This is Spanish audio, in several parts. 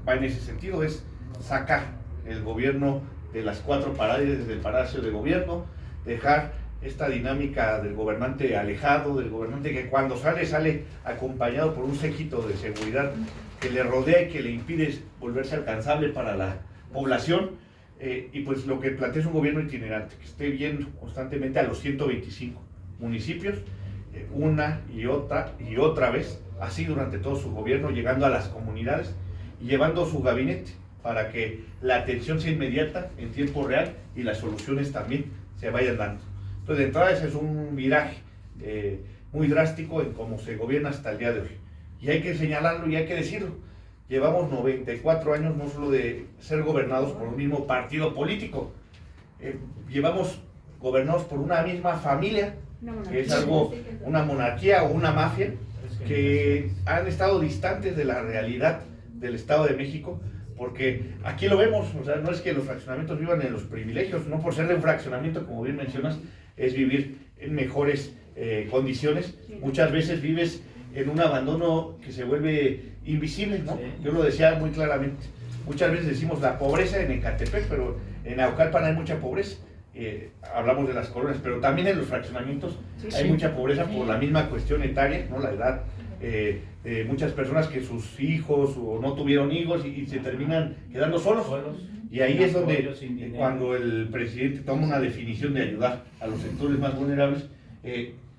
va en ese sentido, es sacar el gobierno de las cuatro paredes del Palacio de Gobierno, dejar esta dinámica del gobernante alejado, del gobernante que cuando sale acompañado por un séquito de seguridad que le rodea y que le impide volverse alcanzable para la población, y pues lo que plantea es un gobierno itinerante, que esté viendo constantemente a los 125 municipios, una y otra vez, así durante todo su gobierno, llegando a las comunidades y llevando su gabinete para que la atención sea inmediata, en tiempo real, y las soluciones también se vayan dando. Entonces, de entrada, ese es un viraje muy drástico en cómo se gobierna hasta el día de hoy. Y hay que señalarlo y hay que decirlo. Llevamos 94 años no solo de ser gobernados por un mismo partido político, llevamos gobernados por una misma familia, que es algo, una monarquía o una mafia, que han estado distantes de la realidad del Estado de México, porque aquí lo vemos, o sea, no es que los fraccionamientos vivan en los privilegios, no por ser de un fraccionamiento, como bien mencionas, es vivir en mejores condiciones. Muchas veces vives en un abandono que se vuelve invisible, ¿no? Yo lo decía muy claramente. Muchas veces decimos la pobreza en Ecatepec, pero en Naucalpan hay mucha pobreza. Hablamos de las colonias, pero también en los fraccionamientos hay mucha pobreza por la misma cuestión etaria, ¿no? La edad de muchas personas que sus hijos o no tuvieron hijos y se terminan quedando solos. Y ahí es donde cuando el presidente toma una definición de ayudar a los sectores más vulnerables,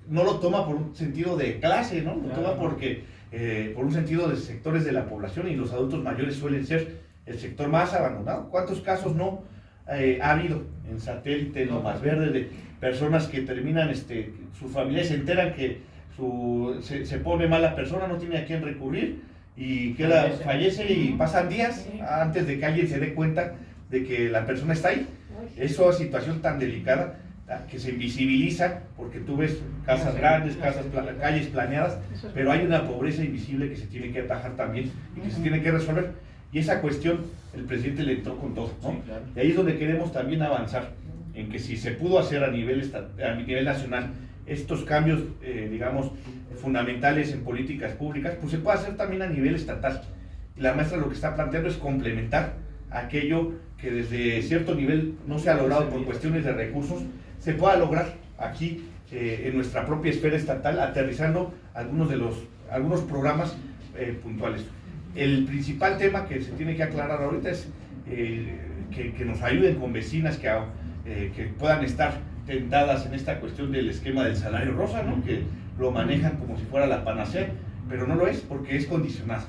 no lo toma por un sentido de clase, ¿no? Lo toma porque por un sentido de sectores de la población, y los adultos mayores suelen ser el sector más abandonado. ¿Cuántos casos no ha habido en Satélite, en Lomas Verdes, de personas que terminan, sus familias se enteran que se pone mal la persona, no tiene a quién recurrir y fallece y pasan días antes de que alguien se dé cuenta de que la persona está ahí? Esa situación tan delicada que se invisibiliza, porque tú ves casas grandes, calles planeadas, pero hay una pobreza invisible que se tiene que atajar también y que se tiene que resolver. Y esa cuestión el presidente le entró con todo, ¿no? Y ahí es donde queremos también avanzar, en que si se pudo hacer a nivel nacional estos cambios, digamos, fundamentales en políticas públicas, pues se puede hacer también a nivel estatal. Y la maestra lo que está planteando es complementar aquello que desde cierto nivel no se ha logrado por cuestiones de recursos, se pueda lograr aquí en nuestra propia esfera estatal, aterrizando algunos programas puntuales. El principal tema que se tiene que aclarar ahorita es que nos ayuden con vecinas que puedan estar tentadas en esta cuestión del esquema del salario rosa, ¿no? Que lo manejan como si fuera la panacea, pero no lo es, porque es condicionado,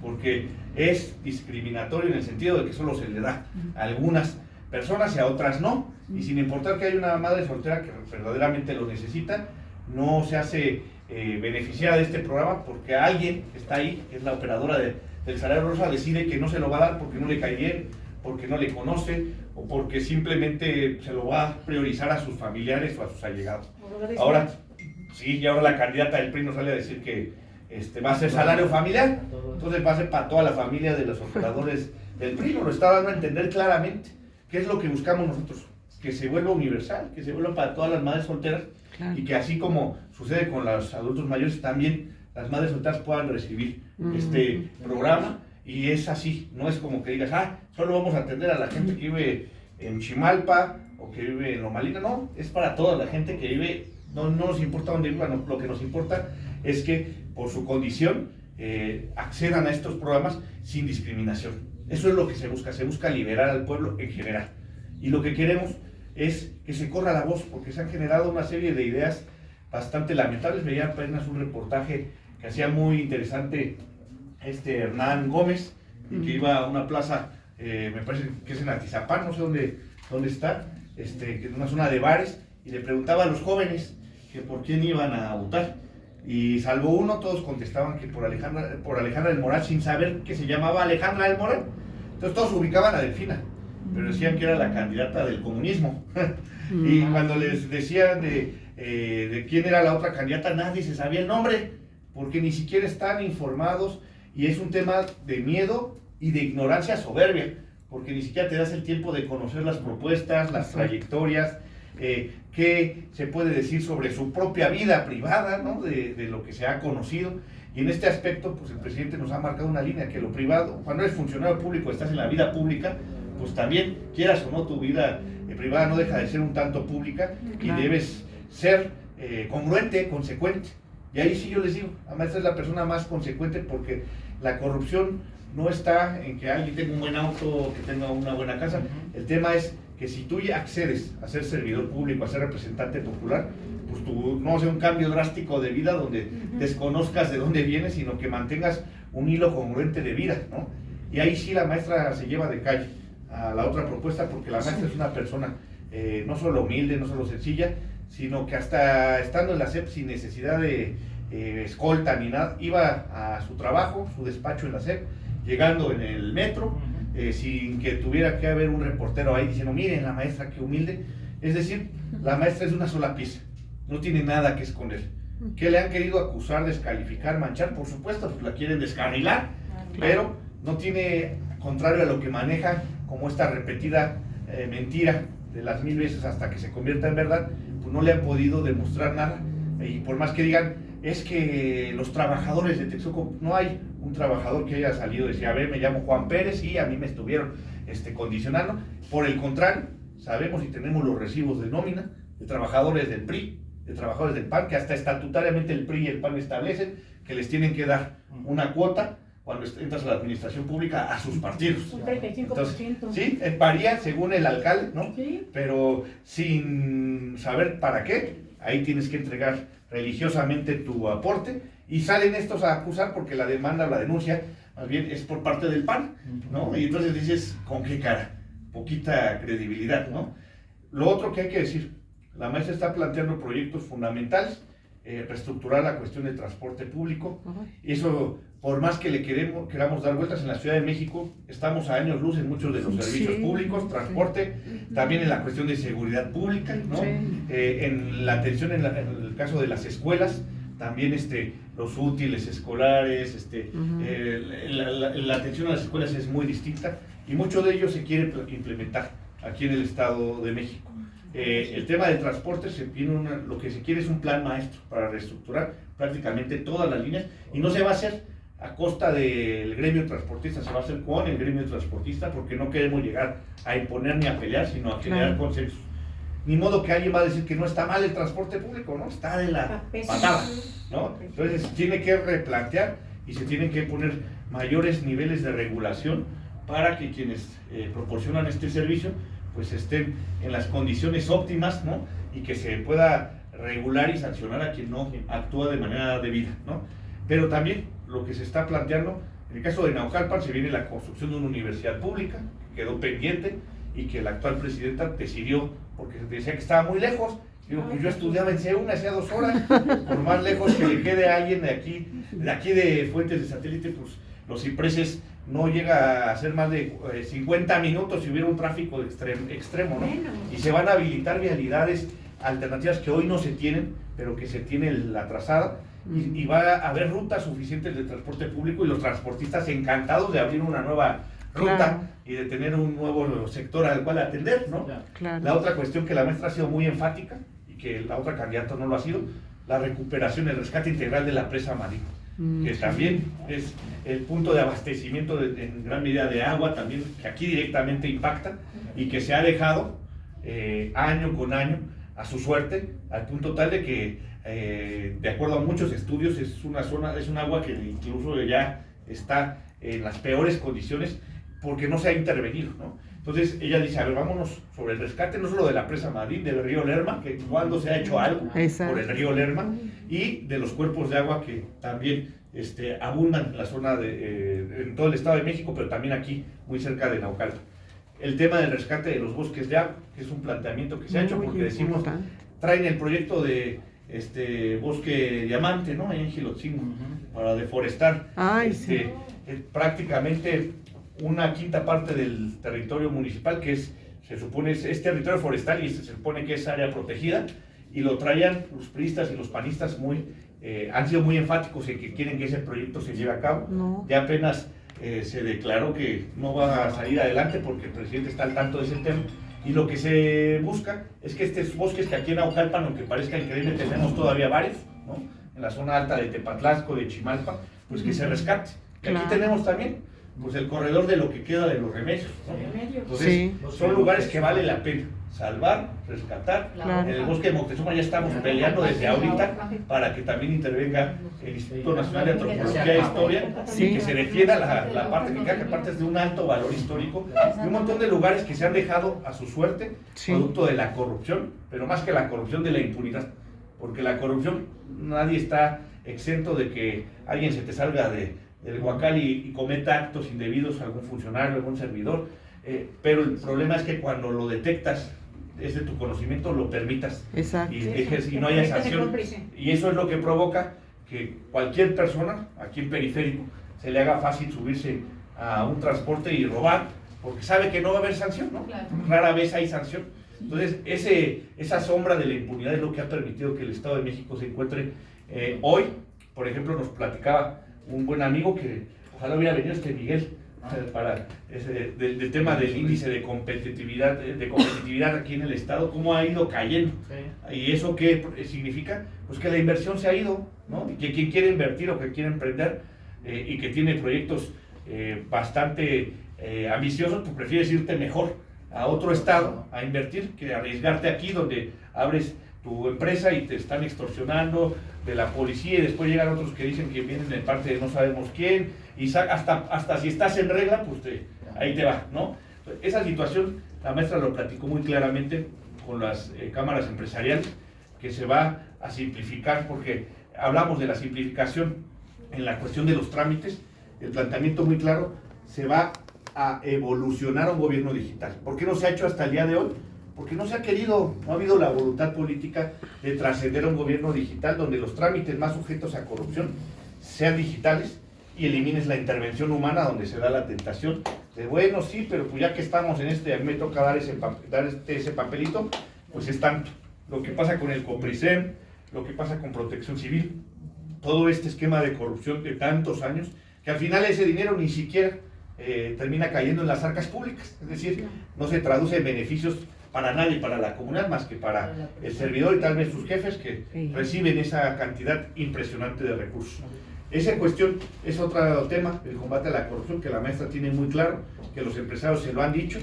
porque es discriminatorio en el sentido de que solo se le da a algunas personas y a otras no, y sin importar que haya una madre soltera que verdaderamente lo necesita, no se hace beneficiada de este programa porque alguien que está ahí, que es la operadora del salario rosa, decide que no se lo va a dar porque no le cae bien, porque no le conoce, o porque simplemente se lo va a priorizar a sus familiares o a sus allegados. Ahora, sí, y ahora la candidata del PRI nos sale a decir que va a ser salario familiar, entonces va a ser para toda la familia de los operadores del PRI. Nos lo está dando a entender claramente. ¿Qué es lo que buscamos nosotros? Que se vuelva universal, que se vuelva para todas las madres solteras, claro. Y que así como sucede con los adultos mayores, también las madres solteras puedan recibir este programa. Y es así, no es como que digas, solo vamos a atender a la gente que vive en Chimalpa o que vive en Loma Linda. No, es para toda la gente que vive, no nos importa dónde viva, no, lo que nos importa es que por su condición accedan a estos programas sin discriminación. Eso es lo que se busca liberar al pueblo en general. Y lo que queremos es que se corra la voz, porque se han generado una serie de ideas bastante lamentables. Veía apenas un reportaje que hacía muy interesante Hernán Gómez, y que iba a una plaza, me parece que es en Atizapán, no sé dónde está, que es una zona de bares, y le preguntaba a los jóvenes que por quién iban a votar, y salvo uno, todos contestaban que por Alejandra del Moral, sin saber que se llamaba Alejandra del Moral. Entonces todos ubicaban a Delfina, pero decían que era la candidata del comunismo. Y cuando les decían de quién era la otra candidata, nadie se sabía el nombre, porque ni siquiera están informados. Y es un tema de miedo y de ignorancia soberbia, porque ni siquiera te das el tiempo de conocer las propuestas, las trayectorias, qué se puede decir sobre su propia vida privada, ¿no? De lo que se ha conocido. Y en este aspecto, pues el presidente nos ha marcado una línea que lo privado, cuando eres funcionario público, estás en la vida pública, pues también, quieras o no, tu vida privada no deja de ser un tanto pública y debes ser congruente, consecuente. Y ahí sí yo les digo, la maestra es la persona más consecuente porque la corrupción no está en que alguien tenga un buen auto, que tenga una buena casa. El tema es que si tú ya accedes a ser servidor público, a ser representante popular, pues tú no sea un cambio drástico de vida donde desconozcas de dónde vienes, sino que mantengas un hilo congruente de vida, ¿no? Y ahí sí la maestra se lleva de calle a la otra propuesta, porque la maestra es una persona no solo humilde, no solo sencilla, sino que hasta estando en la SEP sin necesidad de escolta ni nada, iba a su trabajo, su despacho en la SEP, llegando en el metro, sin que tuviera que haber un reportero ahí diciendo, miren la maestra qué humilde. Es decir, la maestra es una sola pieza, no tiene nada que esconder. ¿Qué le han querido acusar, descalificar, manchar? Por supuesto, pues la quieren descarrilar, pero no tiene, contrario a lo que maneja como esta repetida mentira de las 1000 veces hasta que se convierta en verdad, pues no le han podido demostrar nada. Y por más que digan, es que los trabajadores de Texcoco, no hay un trabajador que haya salido y decir, a ver, me llamo Juan Pérez y a mí me estuvieron condicionando. Por el contrario, sabemos y tenemos los recibos de nómina de trabajadores del PRI, de trabajadores del PAN, que hasta estatutariamente el PRI y el PAN establecen que les tienen que dar una cuota cuando entras a la administración pública a sus partidos. Un 35%. Entonces, sí, varía según el alcalde, ¿no? Sí. Pero sin saber para qué, ahí tienes que entregar religiosamente tu aporte, y salen estos a acusar porque la demanda, la denuncia, más bien es por parte del PAN, ¿no? Y entonces dices, ¿con qué cara? Poquita credibilidad, ¿no? Lo otro que hay que decir, la maestra está planteando proyectos fundamentales, reestructurar la cuestión del transporte público, y eso, por más que le queramos dar vueltas en la Ciudad de México, estamos a años luz en muchos de los servicios públicos, transporte, también en la cuestión de seguridad pública, ¿no? En la atención, en el caso de las escuelas, también los útiles escolares, la atención a las escuelas es muy distinta, y mucho de ello se quiere implementar aquí en el Estado de México. El tema del transporte, lo que se quiere es un plan maestro para reestructurar prácticamente todas las líneas, y no se va a hacer a costa del gremio transportista, se va a hacer con el gremio transportista, porque no queremos llegar a imponer ni a pelear, sino a generar consensos. Ni modo que alguien va a decir que no está mal el transporte público, ¿no? Está de la patada, ¿no? Entonces tiene que replantear y se tienen que poner mayores niveles de regulación para que quienes proporcionan este servicio pues estén en las condiciones óptimas, ¿no? Y que se pueda regular y sancionar a quien no actúa de manera debida, ¿no? Pero también lo que se está planteando, en el caso de Naucalpan, se viene la construcción de una universidad pública, que quedó pendiente y que la actual presidenta decidió, porque decía que estaba muy lejos. Digo, pues yo estudiaba en C1 hacía 2 horas, por más lejos que le quede a alguien de aquí de Fuentes de Satélite, pues los cipreses no llega a ser más de 50 minutos si hubiera un tráfico extremo, ¿no? Y se van a habilitar vialidades alternativas que hoy no se tienen, pero que se tiene la trazada, y va a haber rutas suficientes de transporte público, y los transportistas encantados de abrir una nueva ruta y de tener un nuevo sector al cual atender, ¿no? La otra cuestión que la maestra ha sido muy enfática, y que la otra candidata no lo ha sido, la recuperación, el rescate integral de la presa marina, que también es el punto de abastecimiento en gran medida de agua, también que aquí directamente impacta, y que se ha dejado año con año a su suerte, al punto tal de que de acuerdo a muchos estudios es un agua que incluso ya está en las peores condiciones porque no se ha intervenido, ¿no? Entonces ella dice, a ver, vámonos sobre el rescate, no solo de la presa Madrid, del río Lerma, que cuando se ha hecho algo por el río Lerma, y de los cuerpos de agua que también abundan en la zona en todo el Estado de México, pero también aquí, muy cerca de Naucalpan. El tema del rescate de los bosques de agua, que es un planteamiento que se ha hecho, porque decimos, traen el proyecto de bosque diamante, ¿no? Ahí en Gilotzingo, para deforestar prácticamente una quinta parte del territorio municipal, que se supone es territorio forestal y se supone que es área protegida, y lo traían los priistas y los panistas han sido muy enfáticos en que quieren que ese proyecto se lleve a cabo. Ya apenas se declaró que no va a salir adelante porque el presidente está al tanto de ese tema, y lo que se busca es que estos bosques, que aquí en Naucalpan, aunque parezca increíble, tenemos todavía varios, ¿no? en la zona alta de Tepatlasco, de Chimalpa, pues que se rescate. Y aquí tenemos también pues el corredor de lo que queda de los remedios, ¿no? Entonces, son lugares que vale la pena salvar, rescatar. En el bosque de Moctezuma ya estamos peleando desde ahorita para que también intervenga el Instituto Nacional de Antropología e Historia y que se defienda la parte que queda, que parte es de un alto valor histórico, y un montón de lugares que se han dejado a su suerte, producto de la corrupción, pero más que la corrupción, de la impunidad, porque la corrupción, nadie está exento de que alguien se te salga del huacal y cometa actos indebidos a algún funcionario, algún servidor, pero el problema es que cuando lo detectas, es de tu conocimiento, lo permitas. Exacto. Y no haya sanción, y eso es lo que provoca que cualquier persona aquí en Periférico se le haga fácil subirse a un transporte y robar, porque sabe que no va a haber sanción, ¿no? Claro. Rara vez hay sanción. Entonces esa sombra de la impunidad es lo que ha permitido que el Estado de México se encuentre hoy. Por ejemplo, nos platicaba un buen amigo que ojalá hubiera venido Miguel, para del tema del índice de competitividad aquí en el Estado, cómo ha ido cayendo. ¿Y eso qué significa? Pues que la inversión se ha ido, ¿no? Y que quien quiere invertir o que quiere emprender y que tiene proyectos bastante ambiciosos, pues prefieres irte mejor a otro estado a invertir que arriesgarte aquí, donde abres tu empresa y te están extorsionando de la policía, y después llegan otros que dicen que vienen de parte de no sabemos quién, y hasta si estás en regla, pues ahí te va, ¿no? Esa situación, la maestra lo platicó muy claramente con las cámaras empresariales, que se va a simplificar, porque hablamos de la simplificación en la cuestión de los trámites, el planteamiento muy claro, se va a evolucionar a un gobierno digital. ¿Por qué no se ha hecho hasta el día de hoy? Porque no se ha querido, no ha habido la voluntad política de trascender a un gobierno digital donde los trámites más sujetos a corrupción sean digitales y elimines la intervención humana, donde se da la tentación de, bueno, sí, pero pues ya que estamos en a mí me toca dar ese papelito, pues es tanto. Lo que pasa con el COPRISEM, lo que pasa con Protección Civil, todo este esquema de corrupción de tantos años, que al final ese dinero ni siquiera termina cayendo en las arcas públicas, es decir, no se traduce en beneficios para nadie, para la comunidad, más que para el servidor y tal vez sus jefes, que reciben esa cantidad impresionante de recursos. Esa cuestión es otro tema, el combate a la corrupción, que la maestra tiene muy claro, que los empresarios se lo han dicho,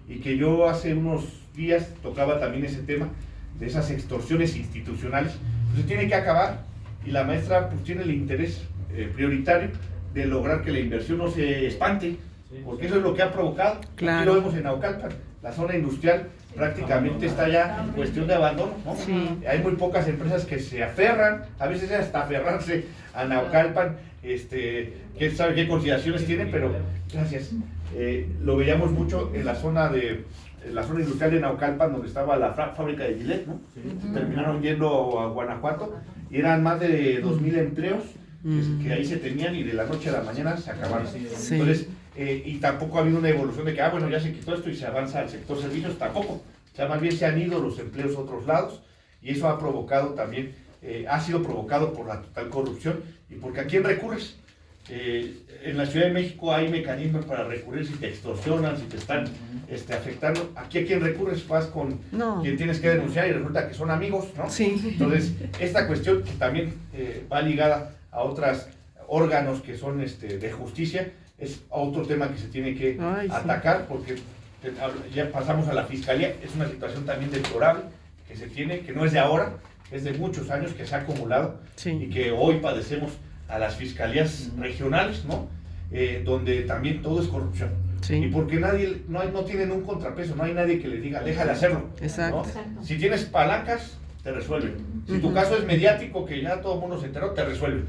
y que yo hace unos días tocaba también ese tema de esas extorsiones institucionales. Pues se tiene que acabar, y la maestra pues tiene el interés prioritario de lograr que la inversión no se espante, porque eso es lo que ha provocado. Aquí lo vemos en Naucalpan, la zona industrial prácticamente está ya en cuestión de abandono, ¿no? Hay muy pocas empresas que se aferran, a veces hasta aferrarse a Naucalpan, quién sabe qué consideraciones tienen, pero gracias. Lo veíamos mucho en la zona industrial de Naucalpan, donde estaba la fábrica de Gillette, ¿no? Terminaron yendo a Guanajuato y eran más de 2,000 empleos que ahí se tenían, y de la noche a la mañana se acabaron. Entonces, y tampoco ha habido una evolución de que, bueno, ya se quitó esto y se avanza al sector servicios, tampoco. O sea, más bien se han ido los empleos a otros lados, y eso ha provocado también, ha sido provocado por la total corrupción, y porque ¿a quién recurres? En la Ciudad de México hay mecanismos para recurrir si te extorsionan, si te están afectando. Aquí ¿a quién recurres? Vas con quien tienes que denunciar y resulta que son amigos, ¿no? Sí. Entonces, esta cuestión también va ligada a otros órganos que son de justicia. Es otro tema que se tiene que atacar, porque ya pasamos a la fiscalía. Es una situación también deplorable que se tiene, que no es de ahora, es de muchos años que se ha acumulado, y que hoy padecemos a las fiscalías regionales, ¿no? Donde también todo es corrupción. Y porque no tienen un contrapeso, no hay nadie que les diga, déjale hacerlo. Exacto. ¿No? Si tienes palancas, te resuelven. Si tu caso es mediático, que ya todo el mundo se enteró, te resuelven.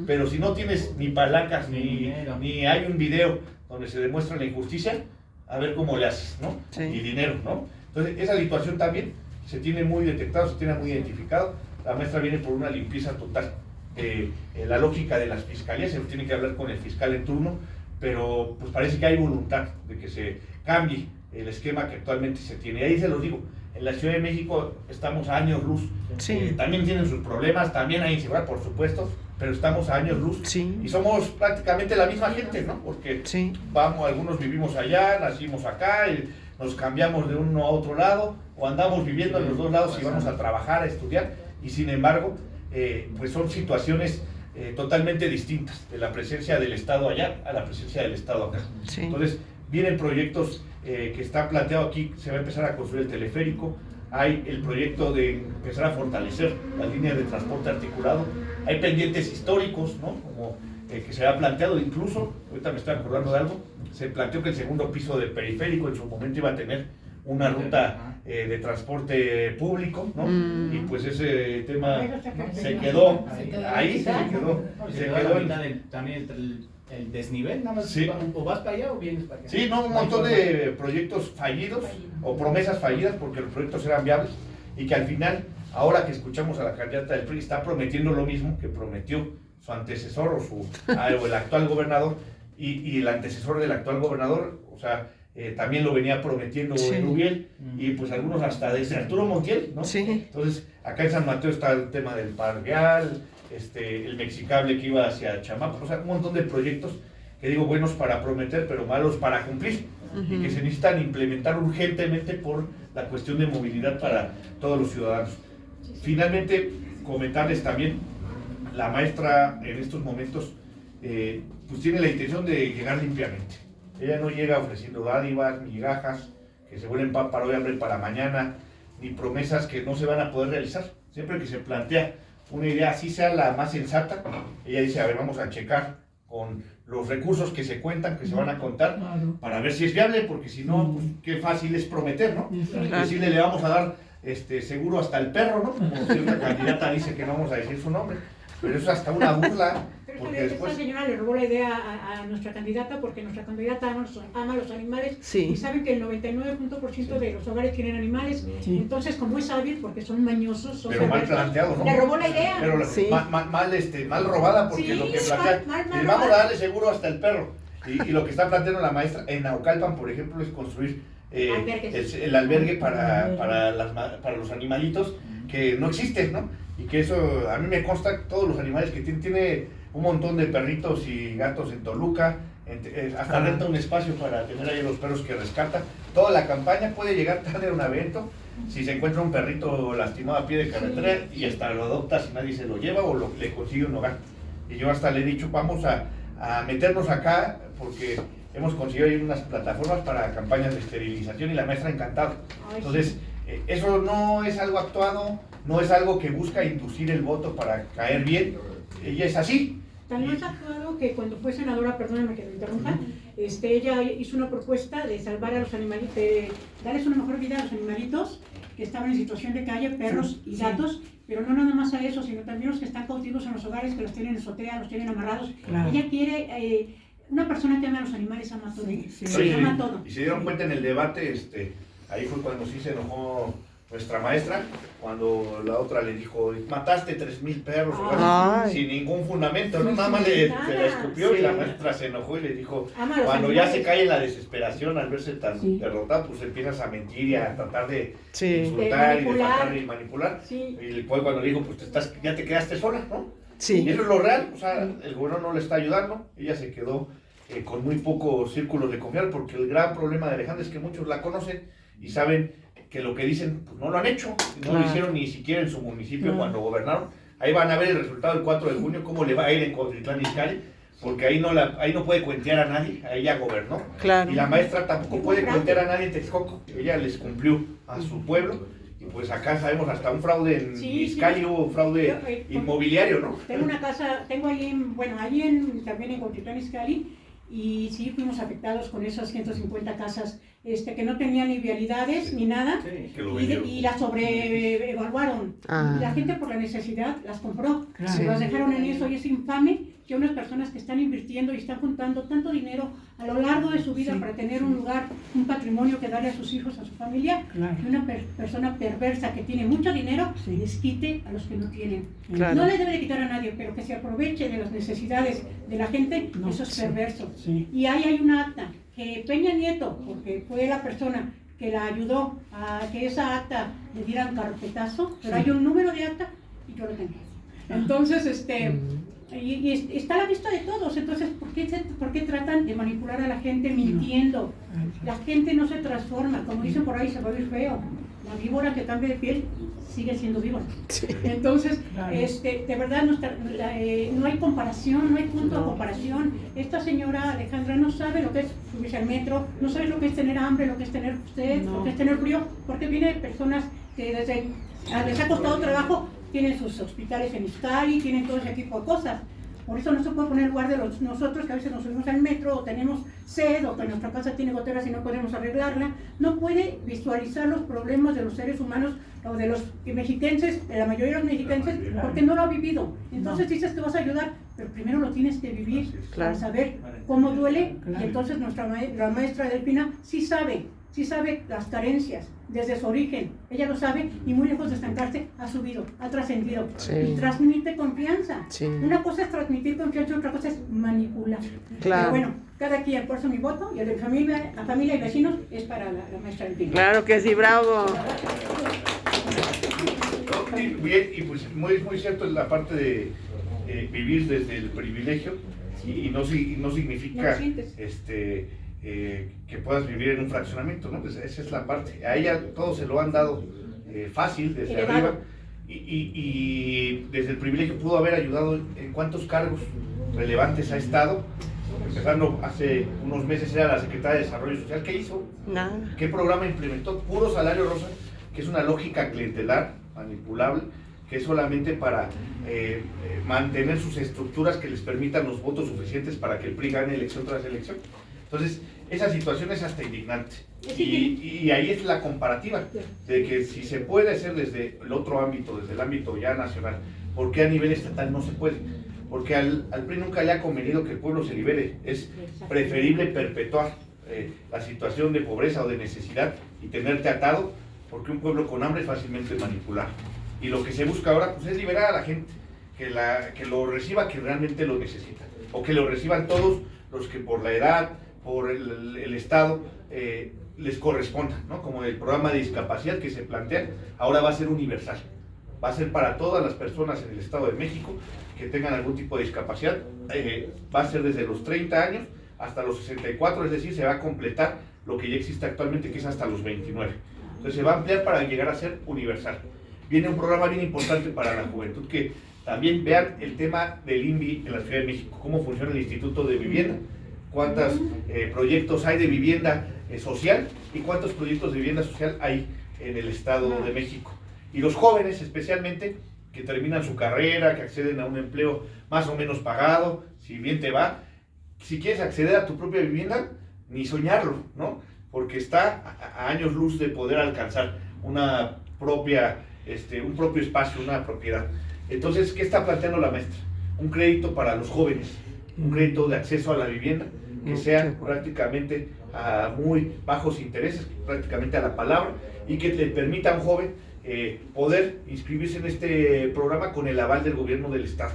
Pero si no tienes ni palancas, ni hay un video donde se demuestra la injusticia, a ver cómo le haces, ¿no? Y dinero, ¿no? Entonces, esa situación también se tiene muy detectado, se tiene muy identificado. La maestra viene por una limpieza total. La lógica de las fiscalías, se tiene que hablar con el fiscal en turno, pero pues parece que hay voluntad de que se cambie el esquema que actualmente se tiene. Ahí se los digo, en la Ciudad de México estamos a años luz. También tienen sus problemas, también hay inseguridad, por supuesto, pero estamos a años luz. Y somos prácticamente la misma gente, ¿no? Porque algunos vivimos allá, nacimos acá, y nos cambiamos de uno a otro lado, o andamos viviendo en los dos lados y vamos a trabajar, a estudiar, y sin embargo, pues son situaciones totalmente distintas, de la presencia del Estado allá a la presencia del Estado acá. Sí. Entonces, vienen proyectos que están planteados aquí, se va a empezar a construir el teleférico, hay el proyecto de empezar a fortalecer las líneas de transporte articulado, hay pendientes históricos, ¿no? Como que se ha planteado, incluso, ahorita me estoy acordando de algo, se planteó que el segundo piso del periférico en su momento iba a tener una ruta de transporte público, ¿no? Y pues ese tema se quedó ahí, se quedó también el desnivel, nada más, sí. O vas para allá o vienes para acá. Sí, no, un montón de proyectos fallidos o promesas fallidas porque los proyectos eran viables y que al final, ahora que escuchamos a la candidata del PRI, está prometiendo lo mismo que prometió su antecesor o el actual gobernador y el antecesor del actual gobernador, o sea, también lo venía prometiendo Rubiel y pues algunos hasta desde Arturo Montiel, ¿no? Sí. Entonces, acá en San Mateo está el tema del Pargueal, el Mexicable que iba hacia Chamaco, o sea, un montón de proyectos que digo buenos para prometer, pero malos para cumplir, y que se necesitan implementar urgentemente por la cuestión de movilidad para todos los ciudadanos. Finalmente, comentarles también, la maestra en estos momentos pues tiene la intención de llegar limpiamente. Ella no llega ofreciendo dádivas, migajas, que se vuelven pan para hoy, hambre para mañana, ni promesas que no se van a poder realizar. Siempre que se plantea una idea, así sea la más sensata, ella dice, a ver, vamos a checar con los recursos que se cuentan, que se van a contar, para ver si es viable, porque si no, pues qué fácil es prometer, ¿no? Decirle, le vamos a dar seguro hasta el perro, ¿no? Como cierta candidata dice que no vamos a decir su nombre, pero eso es hasta una burla. Porque después... Esta señora le robó la idea a nuestra candidata, porque nuestra candidata ama los animales, y saben que el 99% de los hogares tienen animales, entonces como es hábil, porque son mañosos, son pero mal planteado, ¿no? Le robó la idea. Pero mal robada, porque lo que plantea, le vamos a darle seguro hasta el perro, y lo que está planteando la maestra en Naucalpan, por ejemplo, es construir el albergue para los animalitos que no existen, ¿no? Y que eso, a mí me consta, todos los animales que tiene un montón de perritos y gatos en Toluca, hasta renta un espacio para tener ahí los perros que rescata. Toda la campaña puede llegar tarde a un evento, si se encuentra un perrito lastimado a pie de carretera y hasta lo adopta si nadie se lo lleva o le consigue un hogar. Y yo hasta le he dicho, vamos a meternos acá porque hemos conseguido ahí unas plataformas para campañas de esterilización y la maestra encantada. Entonces, eso no es algo actuado, no es algo que busca inducir el voto para caer bien, ella es así. También es actuado que cuando fue senadora, perdóname que me interrumpa, ella hizo una propuesta de salvar a los animalitos, de darles una mejor vida a los animalitos que estaban en situación de calle, perros y gatos, pero no nada más a eso, sino también los que están cautivos en los hogares, que los tienen en azotea, los tienen amarrados. Ella quiere, una persona que ama a los animales ama todo, ama todo. Y se dieron cuenta en el debate, ahí fue cuando sí se enojó nuestra maestra, cuando la otra le dijo, mataste 3,000 perros, sin ningún fundamento, ¿no? Nada más se la escupió y la maestra se enojó y le dijo, cuando ya se cae en la desesperación al verse tan derrotada, pues empiezas a mentir y a tratar de insultar y de faltar y manipular. Y después cuando le dijo, pues ya te quedaste sola, ¿no? Y eso es lo real, o sea, el gobierno no le está ayudando, ella se quedó con muy pocos círculos de confianza, porque el gran problema de Alejandra es que muchos la conocen y saben que lo que dicen pues no lo han hecho, no lo hicieron ni siquiera en su municipio cuando gobernaron. Ahí van a ver el resultado el 4 de junio, cómo le va a ir en Cuautitlán Izcalli, porque ahí no puede cuentear a nadie, ahí ella gobernó. Y la maestra tampoco puede cuentear a nadie en Texcoco, ella les cumplió a su pueblo. Y pues acá sabemos hasta un fraude en Izcalli, hubo un fraude inmobiliario, ¿no? Tengo una casa, también en Cuautitlán Izcalli, y sí fuimos afectados con esas 150 casas que no tenían ni vialidades ni nada, y las sobreevaluaron. La gente por la necesidad las compró, se las dejaron en eso, y es infame que unas personas que están invirtiendo y están juntando tanto dinero a lo largo de su vida para tener un lugar, un patrimonio que darle a sus hijos, a su familia, que una persona perversa que tiene mucho dinero les quite a los que no tienen. No le debe de quitar a nadie, pero que se aproveche de las necesidades de la gente, eso es perverso. Y ahí hay un acta que Peña Nieto, porque fue la persona que la ayudó a que esa acta le dieran carpetazo, pero hay un número de acta y yo lo tengo. Entonces, y está a la vista de todos. Entonces, ¿por qué tratan de manipular a la gente mintiendo? La gente no se transforma, como dicen por ahí, se va a ir feo. La víbora que cambia de piel sigue siendo víbora. Sí. Entonces, Claro. de verdad no hay comparación, no hay punto de comparación. Esta señora Alejandra no sabe lo que es subirse al metro, no sabe lo que es tener hambre, lo que es tener sed, lo que es tener frío, porque viene personas que les ha costado trabajo, tienen sus hospitales en Izcalli, tienen todo ese tipo de cosas. Por eso no se puede poner en lugar de nosotros, que a veces nos subimos al metro o tenemos sed o que nuestra casa tiene goteras y no podemos arreglarla. No puede visualizar los problemas de los seres humanos o de los mexiquenses, de la mayoría de los mexiquenses, porque no lo ha vivido. Entonces dices que vas a ayudar, pero primero lo tienes que vivir para saber cómo duele. Y entonces la maestra Delfina sí sabe las carencias desde su origen, ella lo sabe y muy lejos de estancarse ha subido, ha trascendido y transmite confianza. Una cosa es transmitir confianza, otra cosa es manipular. Pero bueno, cada quien, por eso mi voto y el de la familia y vecinos es para la maestra Delfina. Claro que sí, bravo. Bien, y pues muy cierto es la parte de vivir desde el privilegio y no significa que puedas vivir en un fraccionamiento, ¿no? Pues esa es la parte. A ella todo se lo han dado fácil desde arriba y desde el privilegio pudo haber ayudado en cuántos cargos relevantes ha estado. Empezando hace unos meses era la secretaria de Desarrollo Social. ¿Qué hizo? Nada. ¿Qué programa implementó? Puro salario rosa, que es una lógica clientelar, manipulable, que es solamente para mantener sus estructuras que les permitan los votos suficientes para que el PRI gane elección tras elección. Entonces, esa situación es hasta indignante. Y ahí es la comparativa de que si se puede hacer desde el otro ámbito, desde el ámbito ya nacional, ¿por qué a nivel estatal no se puede? Porque al PRI nunca le ha convenido que el pueblo se libere. Es preferible perpetuar la situación de pobreza o de necesidad y tenerte atado, porque un pueblo con hambre es fácilmente manipulable. Y lo que se busca ahora pues, es liberar a la gente, que lo reciba quien realmente lo necesita, o que lo reciban todos los que por la edad, por el Estado, les corresponda, ¿no? Como el programa de discapacidad que se plantea, ahora va a ser universal, va a ser para todas las personas en el Estado de México que tengan algún tipo de discapacidad, va a ser desde los 30 años hasta los 64, es decir, se va a completar lo que ya existe actualmente, que es hasta los 29. Entonces se va a ampliar para llegar a ser universal. Viene un programa bien importante para la juventud, que también vean el tema del INVI en la Ciudad de México, cómo funciona el Instituto de Vivienda, cuántos proyectos hay de vivienda social y cuántos proyectos de vivienda social hay en el Estado de México. Y los jóvenes especialmente, que terminan su carrera, que acceden a un empleo más o menos pagado, si bien te va, si quieres acceder a tu propia vivienda, ni soñarlo, ¿no? Porque está a años luz de poder alcanzar una propia, un propio espacio, una propiedad. Entonces, ¿qué está planteando la maestra? Un crédito para los jóvenes, un crédito de acceso a la vivienda, que sea prácticamente a muy bajos intereses, prácticamente a la palabra, y que le permita a un joven poder inscribirse en este programa con el aval del gobierno del Estado,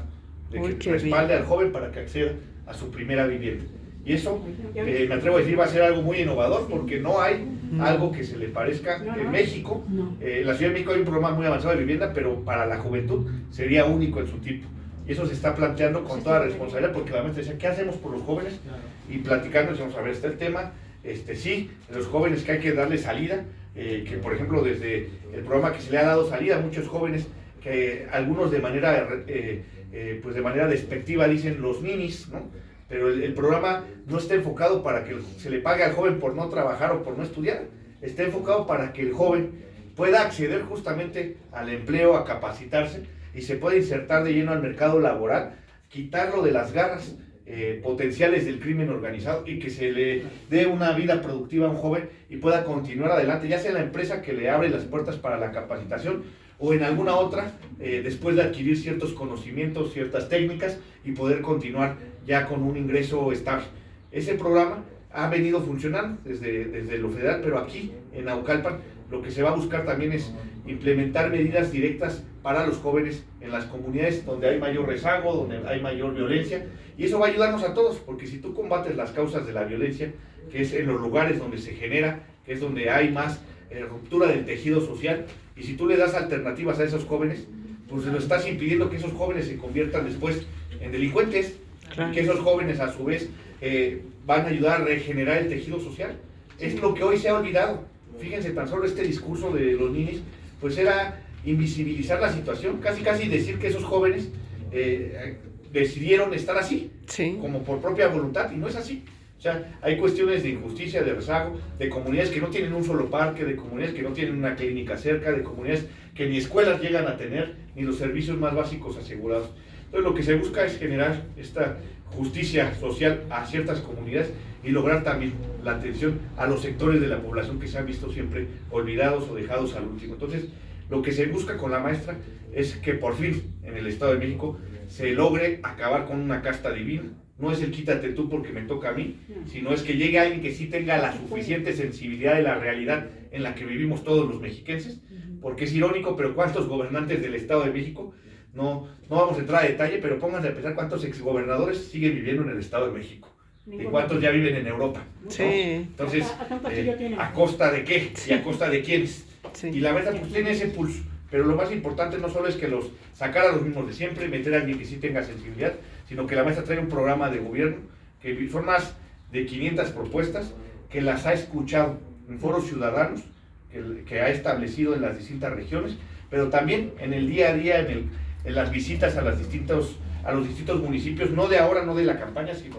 de que respalde al joven para que acceda a su primera vivienda. Y eso, me atrevo a decir, va a ser algo muy innovador, porque no hay algo que se le parezca en México. En la Ciudad de México hay un programa muy avanzado de vivienda, pero para la juventud sería único en su tipo. Y eso se está planteando con toda responsabilidad, porque la maestra decía, ¿qué hacemos por los jóvenes? Y platicando, decíamos, a ver, está el tema, sí, de los jóvenes que hay que darle salida, que por ejemplo desde el programa que se le ha dado salida a muchos jóvenes, que algunos de manera, pues de manera despectiva dicen los ninis, ¿no? Pero el programa no está enfocado para que se le pague al joven por no trabajar o por no estudiar, está enfocado para que el joven pueda acceder justamente al empleo, a capacitarse y se pueda insertar de lleno al mercado laboral, quitarlo de las garras potenciales del crimen organizado y que se le dé una vida productiva a un joven y pueda continuar adelante, ya sea en la empresa que le abre las puertas para la capacitación o en alguna otra, después de adquirir ciertos conocimientos, ciertas técnicas y poder continuar ya con un ingreso estable. Ese programa ha venido funcionando desde lo federal, pero aquí en Naucalpan lo que se va a buscar también es implementar medidas directas para los jóvenes en las comunidades donde hay mayor rezago, donde hay mayor violencia, y eso va a ayudarnos a todos, porque si tú combates las causas de la violencia, que es en los lugares donde se genera, que es donde hay más ruptura del tejido social, y si tú le das alternativas a esos jóvenes, pues lo estás impidiendo que esos jóvenes se conviertan después en delincuentes, y que esos jóvenes a su vez van a ayudar a regenerar el tejido social. Es lo que hoy se ha olvidado. fíjense, tan solo este discurso de los ninis, pues era invisibilizar la situación, casi decir que esos jóvenes decidieron estar así, sí, como por propia voluntad, y no es así. O sea, hay cuestiones de injusticia, de rezago, de comunidades que no tienen un solo parque, de comunidades que no tienen una clínica cerca, de comunidades que ni escuelas llegan a tener, ni los servicios más básicos asegurados. Entonces lo que se busca es generar esta justicia social a ciertas comunidades y lograr también la atención a los sectores de la población que se han visto siempre olvidados o dejados al último. Entonces, lo que se busca con la maestra es que por fin en el Estado de México se logre acabar con una casta divina. No es el quítate tú porque me toca a mí, sino es que llegue alguien que sí tenga la suficiente sensibilidad de la realidad en la que vivimos todos los mexiquenses, porque es irónico, pero ¿cuántos gobernantes del Estado de México? No vamos a entrar a detalle, pero pónganse a pensar cuántos exgobernadores siguen viviendo en el Estado de México. ¿Y cuántos ya viven en Europa? Sí. ¿No? Entonces, ¿a costa de qué? ¿Y a costa de quiénes? Sí. Y la verdad, pues tiene ese pulso. Pero lo más importante no solo es que los sacar a los mismos de siempre, meter a alguien que sí tenga sensibilidad, sino que la maestra trae un programa de gobierno, que son más de 500 propuestas, que las ha escuchado en foros ciudadanos, que ha establecido en las distintas regiones, pero también en el día a día, en las visitas a los distintos municipios, no de ahora, no de la campaña, sino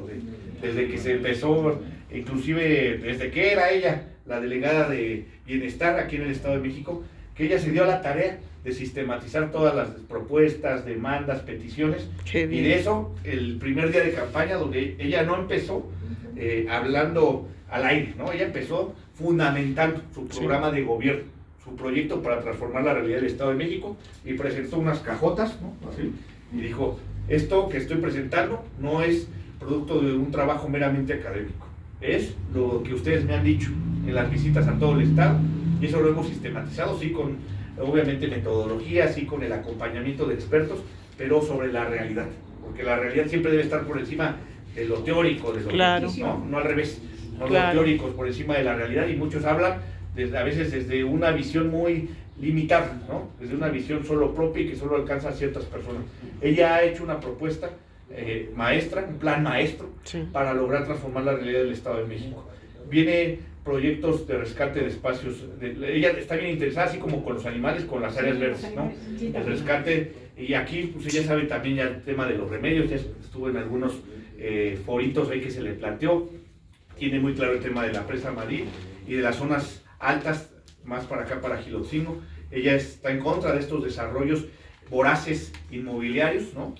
desde que se empezó, inclusive desde que era ella la delegada de Bienestar aquí en el Estado de México, que ella se dio a la tarea de sistematizar todas las propuestas, demandas, peticiones, y de eso, el primer día de campaña, donde ella no empezó hablando al aire, ¿no? Ella empezó fundamentando su programa de gobierno, su proyecto para transformar la realidad del Estado de México, y presentó unas cajotas, ¿no? Así, y dijo, esto que estoy presentando no es producto de un trabajo meramente académico, es lo que ustedes me han dicho en las visitas a todo el Estado, y eso lo hemos sistematizado, sí, con obviamente metodología, sí, con el acompañamiento de expertos, pero sobre la realidad, porque la realidad siempre debe estar por encima de lo teórico, de lo claro, no al revés, no claro, los teóricos por encima de la realidad, y muchos hablan a veces desde una visión muy limitada, ¿no? Desde una visión solo propia y que solo alcanza a ciertas personas. Ella ha hecho una propuesta maestra, un plan maestro, sí, para lograr transformar la realidad del Estado de México. Viene proyectos de rescate de espacios, ella está bien interesada, así como con los animales, con las áreas verdes, ¿no? El rescate, y aquí pues ella sabe también ya el tema de los remedios, ya estuvo en algunos foritos ahí que se le planteó, tiene muy claro el tema de la presa Madrid y de las zonas altas, más para acá, para Gilotzingo. Ella está en contra de estos desarrollos voraces inmobiliarios, ¿no?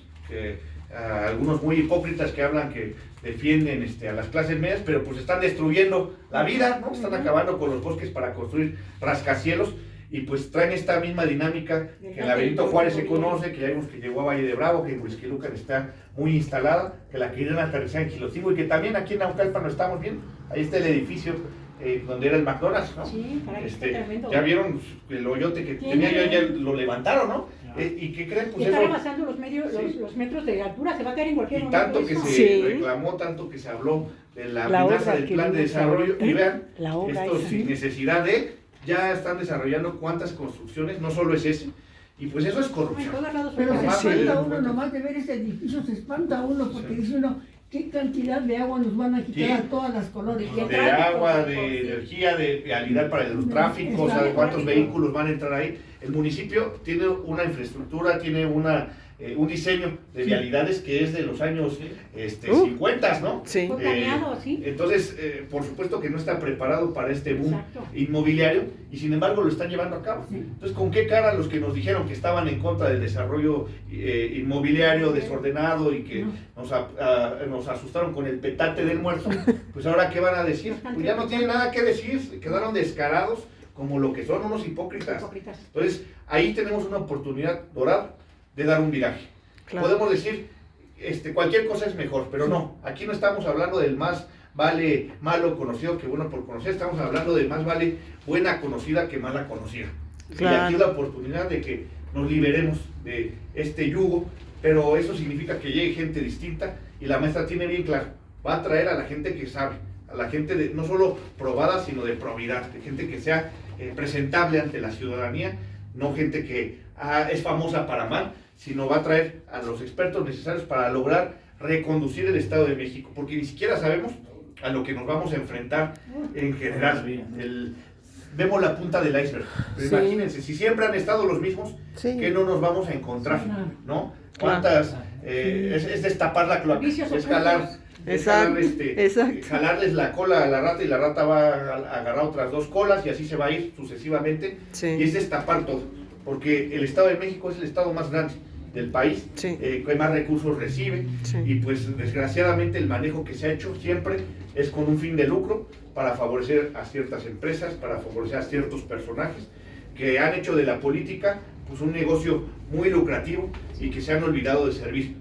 Algunos muy hipócritas que hablan que defienden a las clases medias, pero pues están destruyendo la vida, ¿no? Están acabando con los bosques para construir rascacielos, y pues traen esta misma dinámica que en la Benito Juárez se conoce, que ya vimos que llegó a Valle de Bravo, que en Huixquilucan está muy instalada, que la querían aterrizar en Gilotzingo, y que también aquí en Naucalpan lo estamos viendo. Ahí está el edificio donde era el McDonald's, ¿no? Sí, ya vieron el hoyote que tenía, ya lo levantaron, ¿no? ¿Y qué creen? Pues está rebasando los metros de altura, se va a caer en cualquier momento. Y tanto que se reclamó, tanto que se habló de la amenaza del plan de desarrollo, y vean, esto sin necesidad de, ya están desarrollando cuántas construcciones, no solo es ese, y pues eso es corrupción. Pero se espanta uno nomás de ver ese edificio, se espanta uno porque dice uno, ¿qué cantidad de agua nos van a quitar a todas las colonias? De agua, de energía, de vialidad para los tráficos, o sea, de cuántos vehículos van a entrar ahí. El municipio tiene una infraestructura, tiene un diseño de vialidades que es de los años 50, ¿no? Sí. Sí. Entonces, por supuesto que no está preparado para este boom inmobiliario, y sin embargo lo están llevando a cabo. Sí. Entonces, ¿con qué cara los que nos dijeron que estaban en contra del desarrollo inmobiliario desordenado y que nos asustaron con el petate del muerto? Pues ahora, ¿qué van a decir? Pues ya no tienen nada que decir, quedaron descarados como lo que son unos hipócritas. Entonces, ahí tenemos una oportunidad dorada de dar un viraje. Claro. Podemos decir, cualquier cosa es mejor, pero no, aquí no estamos hablando del más vale malo conocido que bueno por conocer, estamos hablando de más vale buena conocida que mala conocida. Claro. Y aquí es la oportunidad de que nos liberemos de este yugo, pero eso significa que llegue gente distinta, y la maestra tiene bien claro, va a traer a la gente que sabe, a la gente no solo probada, sino de probidad, de gente que sea presentable ante la ciudadanía, no gente que es famosa para mal, sino va a traer a los expertos necesarios para lograr reconducir el Estado de México, porque ni siquiera sabemos a lo que nos vamos a enfrentar en general. vemos la punta del iceberg. Pero imagínense, si siempre han estado los mismos, ¿qué no nos vamos a encontrar? ¿No? ¿Cuántas? Es destapar la cloaca, es jalar. Jalarles la cola a la rata y la rata va a agarrar otras 2 colas y así se va a ir sucesivamente. Y es destapar todo, porque el Estado de México es el estado más grande del país, que más recursos recibe, y pues desgraciadamente el manejo que se ha hecho siempre es con un fin de lucro para favorecer a ciertas empresas, para favorecer a ciertos personajes que han hecho de la política pues un negocio muy lucrativo y que se han olvidado de servir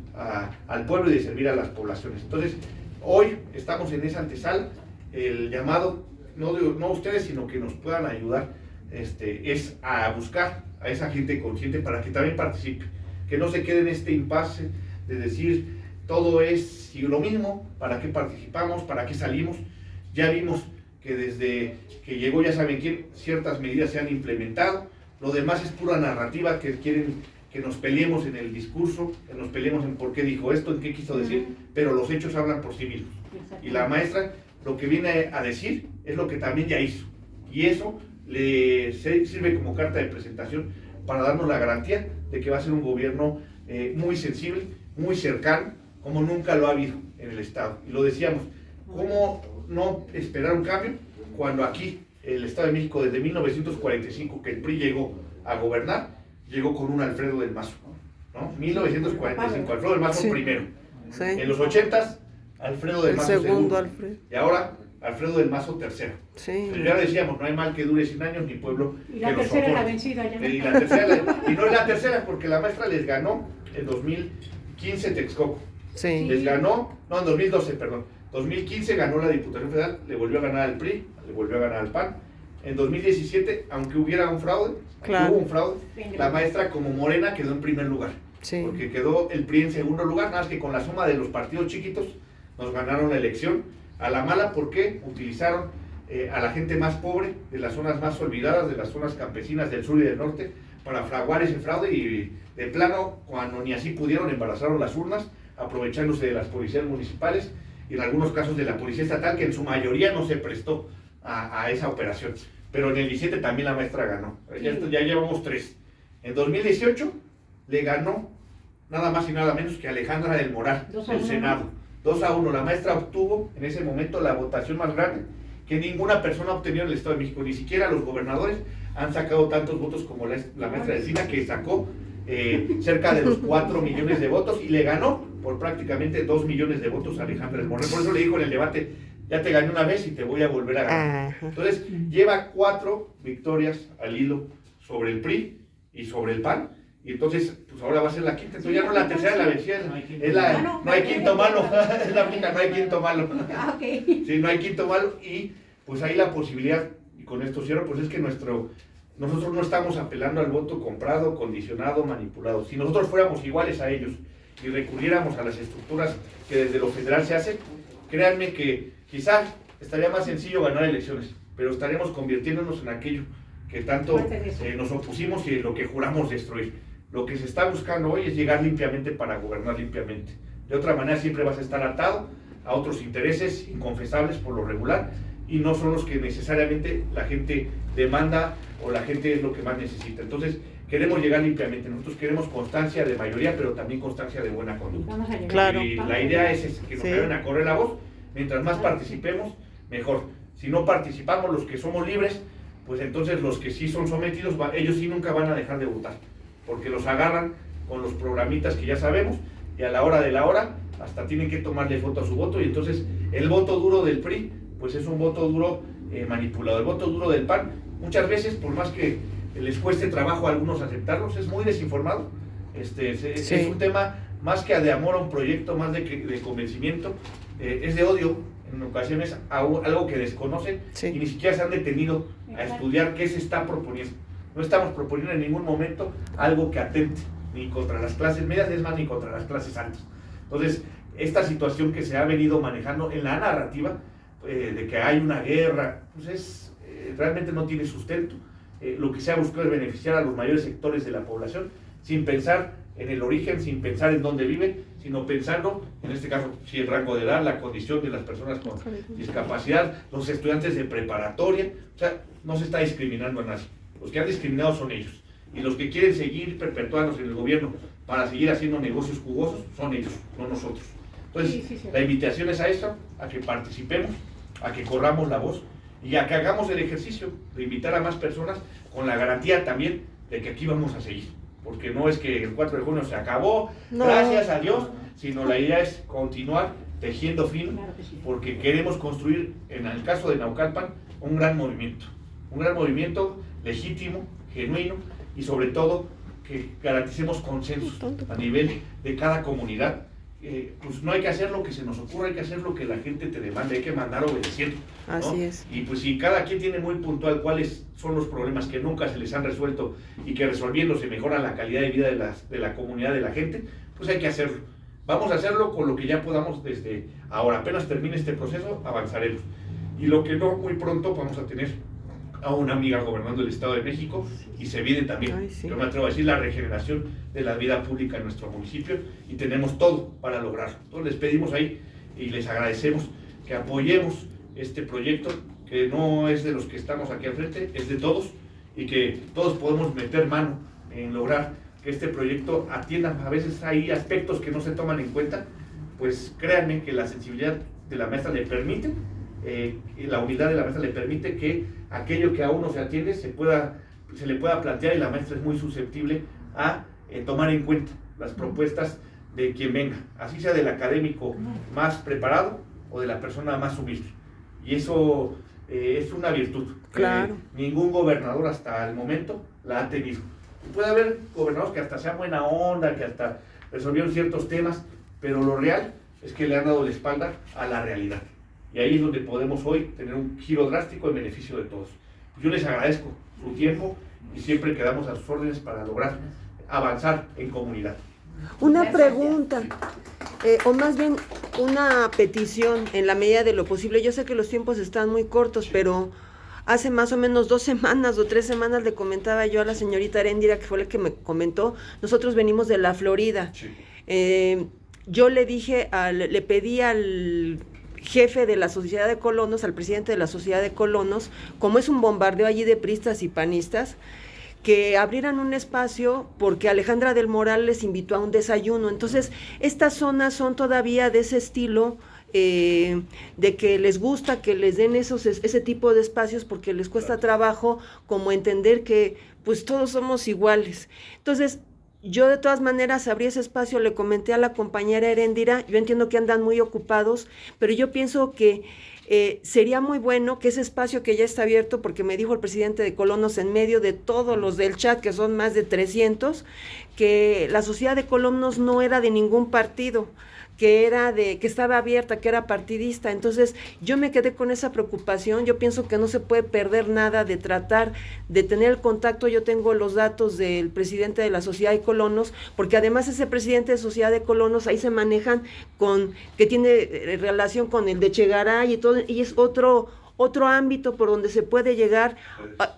al pueblo y de servir a las poblaciones. Entonces, hoy estamos en esa antesala, el llamado, no ustedes, sino que nos puedan ayudar, es a buscar a esa gente consciente para que también participe, que no se quede en este impasse de decir todo es lo mismo, ¿para qué participamos? ¿Para qué salimos? Ya vimos que desde que llegó, ya saben quién, ciertas medidas se han implementado, lo demás es pura narrativa, que quieren que nos peleemos en el discurso, que nos peleemos en por qué dijo esto, en qué quiso decir, pero los hechos hablan por sí mismos. Y la maestra lo que viene a decir es lo que también ya hizo, y eso le sirve como carta de presentación para darnos la garantía de que va a ser un gobierno muy sensible, muy cercano, como nunca lo ha habido en el Estado. Y lo decíamos, ¿cómo no esperar un cambio cuando aquí el Estado de México desde 1945, que el PRI llegó a gobernar, llegó con un Alfredo del Mazo, ¿no? 1945, Alfredo del Mazo primero. En los 80s, Alfredo del Mazo segundo. Y ahora, Alfredo del Mazo tercero. Pero ya decíamos, no hay mal que dure 100 años ni pueblo que lo soporte. Y la tercera es la vencida ya. Y no es la tercera, porque la maestra les ganó en 2015 Texcoco. Les ganó, no, en 2012, perdón. 2015 ganó la Diputación Federal, le volvió a ganar al PRI, le volvió a ganar al PAN. En 2017, aunque hubiera un fraude, hubo un fraude, la maestra como Morena quedó en primer lugar. Porque quedó el PRI en segundo lugar, nada más que con la suma de los partidos chiquitos nos ganaron la elección a la mala, porque utilizaron a la gente más pobre, de las zonas más olvidadas, de las zonas campesinas del sur y del norte, para fraguar ese fraude, y de plano, cuando ni así pudieron, embarazaron las urnas, aprovechándose de las policías municipales y en algunos casos de la policía estatal, que en su mayoría no se prestó a esa operación. Pero en el 17 también la maestra ganó, ya llevamos 3. En 2018 le ganó nada más y nada menos que Alejandra del Moral, del Senado. 2-1, la maestra obtuvo en ese momento la votación más grande que ninguna persona ha obtenido en el Estado de México, ni siquiera los gobernadores han sacado tantos votos como la maestra Delfina, que sacó cerca de los 4 millones de votos, y le ganó por prácticamente 2 millones de votos a Alejandra del Moral. Por eso le dijo en el debate, ya te gané una vez y te voy a volver a ganar. Entonces, lleva 4 victorias al hilo sobre el PRI y sobre el PAN, y entonces, pues ahora va a ser la quinta. Entonces ya no es la tercera, la vencida, no hay quinto malo, es la única, no hay quinto malo. Sí, no hay quinto malo, y pues ahí la posibilidad, y con esto cierro, pues es que nosotros no estamos apelando al voto comprado, condicionado, manipulado. Si nosotros fuéramos iguales a ellos y recurriéramos a las estructuras que desde lo federal se hacen, créanme que quizás estaría más sencillo ganar elecciones, pero estaremos convirtiéndonos en aquello que tanto nos opusimos y en lo que juramos destruir. Lo que se está buscando hoy es llegar limpiamente para gobernar limpiamente. De otra manera siempre vas a estar atado a otros intereses inconfesables por lo regular, y no son los que necesariamente la gente demanda o la gente es lo que más necesita. Entonces queremos llegar limpiamente, nosotros queremos constancia de mayoría, pero también constancia de buena conducta. Claro. Y la idea es que nos vayan a correr la voz, mientras más participemos, mejor. Si no participamos los que somos libres, pues entonces los que sí son sometidos, ellos sí nunca van a dejar de votar, porque los agarran con los programitas que ya sabemos, y a la hora de la hora hasta tienen que tomarle foto a su voto, y entonces el voto duro del PRI pues es un voto duro manipulado. El voto duro del PAN, muchas veces, por más que les cueste trabajo a algunos aceptarlos, es muy desinformado. Es un tema más que de amor a un proyecto, más de convencimiento, es de odio en ocasiones a algo que desconocen, y ni siquiera se han detenido a estudiar qué se está proponiendo. No estamos proponiendo en ningún momento algo que atente ni contra las clases medias, es más, ni contra las clases altas. Entonces, esta situación que se ha venido manejando en la narrativa de que hay una guerra, pues realmente no tiene sustento. Lo que se ha buscado es beneficiar a los mayores sectores de la población, sin pensar en el origen sin pensar en dónde viven, sino pensando, en este caso, si el rango de edad, la condición de las personas con discapacidad, los estudiantes de preparatoria, o sea, no se está discriminando a nadie. Los que han discriminado son ellos. Y los que quieren seguir perpetuándose en el gobierno para seguir haciendo negocios jugosos son ellos, no nosotros. Entonces, la invitación es a esto, a que participemos, a que corramos la voz y a que hagamos el ejercicio de invitar a más personas con la garantía también de que aquí vamos a seguir. Porque no es que el 4 de junio se acabó, gracias a Dios, sino la idea es continuar tejiendo fino, porque queremos construir, en el caso de Naucalpan, un gran movimiento legítimo, genuino, y sobre todo que garanticemos consensos a nivel de cada comunidad. Pues no hay que hacer lo que se nos ocurra, hay que hacer lo que la gente te demande, hay que mandar obedeciendo, ¿no? Así es. Y pues si cada quien tiene muy puntual cuáles son los problemas que nunca se les han resuelto y que resolviendo se mejora la calidad de vida de la comunidad, de la gente, pues hay que hacerlo. Vamos a hacerlo con lo que ya podamos desde ahora. Apenas termine este proceso, avanzaremos. Y lo que no, muy pronto vamos a tener a una amiga gobernando el Estado de México y se viene también, yo me atrevo a decir, la regeneración de la vida pública en nuestro municipio y tenemos todo para lograrlo. Entonces les pedimos ahí y les agradecemos que apoyemos este proyecto, que no es de los que estamos aquí al frente, es de todos y que todos podemos meter mano en lograr que este proyecto atienda. A veces hay aspectos que no se toman en cuenta, pues créanme que la sensibilidad de la maestra le permite, y la humildad de la maestra le permite que aquello que a uno se atiende se le pueda plantear, y la maestra es muy susceptible a tomar en cuenta las propuestas de quien venga, así sea del académico más preparado o de la persona más humilde. Y eso es una virtud. Claro. Ningún gobernador hasta el momento la ha tenido. Puede haber gobernadores que hasta sean buena onda, que hasta resolvieron ciertos temas, pero lo real es que le han dado la espalda a la realidad. Y ahí es donde podemos hoy tener un giro drástico en beneficio de todos. Yo les agradezco su tiempo y siempre quedamos a sus órdenes para lograr avanzar en comunidad. Una pregunta, o más bien una petición en la medida de lo posible. Yo sé que los tiempos están muy cortos, pero hace más o menos 2 semanas o 3 semanas le comentaba yo a la señorita Heréndira, que fue la que me comentó, nosotros venimos de la Florida. Sí. Yo le pedí al jefe de la Sociedad de Colonos, al presidente de la Sociedad de Colonos, como es un bombardeo allí de priistas y panistas, que abrieran un espacio porque Alejandra del Moral les invitó a un desayuno. Entonces, estas zonas son todavía de ese estilo, de que les gusta que les den ese tipo de espacios porque les cuesta trabajo como entender que pues todos somos iguales. Entonces, yo de todas maneras abrí ese espacio, le comenté a la compañera Heréndira, yo entiendo que andan muy ocupados, pero yo pienso que sería muy bueno que ese espacio que ya está abierto, porque me dijo el presidente de Colonos en medio de todos los del chat, que son más de 300, que la Sociedad de Colonos no era de ningún partido, que estaba abierta, que era partidista. Entonces yo me quedé con esa preocupación. Yo pienso que no se puede perder nada de tratar de tener el contacto. Yo tengo los datos del presidente de la Sociedad de Colonos, porque además ese presidente de Sociedad de Colonos ahí se manejan que tiene relación con el de Chegaray y todo, y es otro ámbito por donde se puede llegar,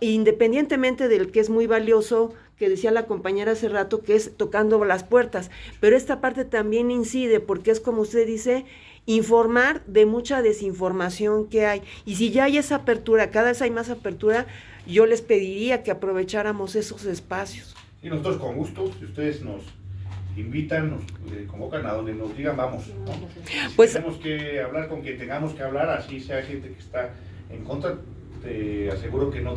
independientemente del que es muy valioso, que decía la compañera hace rato, que es tocando las puertas, pero esta parte también incide, porque es como usted dice, informar de mucha desinformación que hay, y si ya hay esa apertura, cada vez hay más apertura, yo les pediría que aprovecháramos esos espacios. Y nosotros con gusto, si ustedes nos invitan, nos convocan a donde nos digan, vamos, ¿no? Si pues tenemos que hablar con quien tengamos que hablar, así sea gente que está en contra, te aseguro que no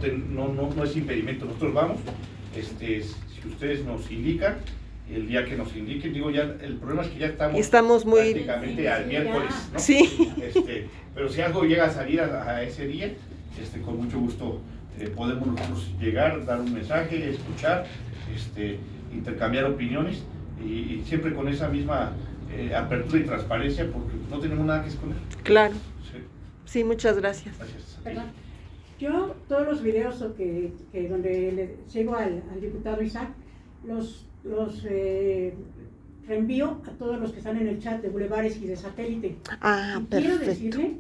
es impedimento, nosotros vamos. Si ustedes nos indican, el día que nos indiquen, digo, ya el problema es que ya estamos muy prácticamente al miércoles, ¿no? Sí. Pero si algo llega a salir a ese día, con mucho gusto podemos nosotros llegar, dar un mensaje, escuchar, intercambiar opiniones y siempre con esa misma apertura y transparencia, porque no tenemos nada que esconder. Claro. Sí, muchas gracias. Gracias. Perdón. Yo, todos los videos donde le sigo al diputado Isaac, los reenvío a todos los que están en el chat de Bulevares y de Satélite. Ah, quiero perfecto. decirle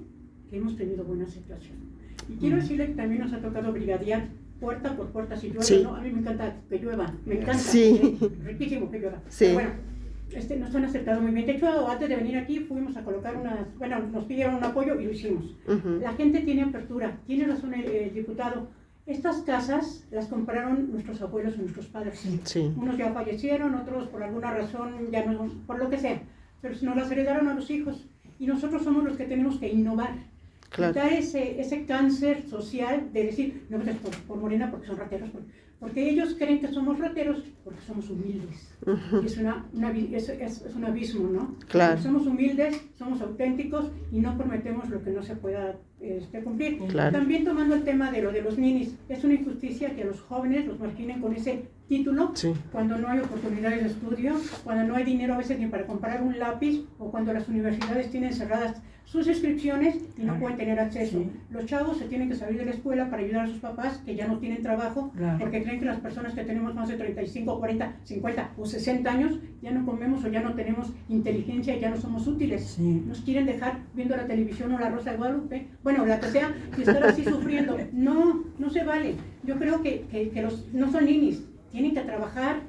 que hemos tenido buena situación. Y quiero decirle que también nos ha tocado brigadear puerta por puerta si llueve, Sí. ¿no? A mí me encanta que llueva, me encanta, Sí. riquísimo que llueva. Sí. Pero bueno, nos han aceptado muy bien. De hecho, antes de venir aquí fuimos a colocar nos pidieron un apoyo y lo hicimos. Ujú. La gente tiene apertura, tiene razón el diputado. Estas casas las compraron nuestros abuelos y nuestros padres. Sí. Unos ya fallecieron, otros por alguna razón ya no, por lo que sea, pero nos las heredaron a los hijos y nosotros somos los que tenemos que innovar. Claro. Quitar ese cáncer social de decir, no votes por Morena porque son rateros, porque ellos creen que somos rateros porque somos humildes. Ujú. Es un abismo, ¿no? Claro. Somos humildes, somos auténticos y no prometemos lo que no se pueda cumplir. Claro. También tomando el tema de lo de los ninis, es una injusticia que a los jóvenes los marginen con ese título Sí. cuando no hay oportunidades de estudio, cuando no hay dinero a veces ni para comprar un lápiz o cuando las universidades tienen cerradas sus inscripciones y no pueden tener acceso. Sí. Los chavos se tienen que salir de la escuela para ayudar a sus papás que ya no tienen trabajo Claro. porque creen que las personas que tenemos más de 35, 40, 50 o 60 años ya no comemos o ya no tenemos inteligencia y ya no somos útiles. Sí. Nos quieren dejar viendo la televisión o la Rosa de Guadalupe, bueno, la que sea, y estar así sufriendo. No se vale. Yo creo que no son ninis, tienen que trabajar,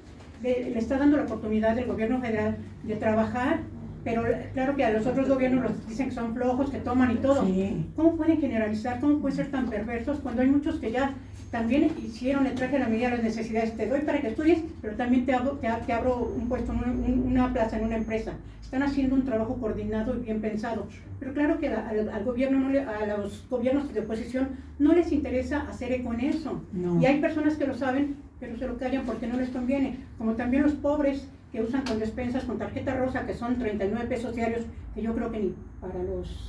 le está dando la oportunidad del gobierno federal de trabajar, pero claro que a los otros gobiernos los dicen que son flojos, que toman y todo. Sí. ¿Cómo pueden generalizar? ¿Cómo pueden ser tan perversos cuando hay muchos que ya también hicieron el traje a la medida de las necesidades? Te doy para que estudies, pero también te abro un puesto, una plaza en una empresa. Están haciendo un trabajo coordinado y bien pensado. Pero claro que al gobierno, a los gobiernos de oposición no les interesa hacer eco en eso. No. Y hay personas que lo saben, pero se lo callan porque no les conviene. Como también los pobres que usan con despensas, con tarjeta rosa, que son 39 pesos diarios, que yo creo que ni para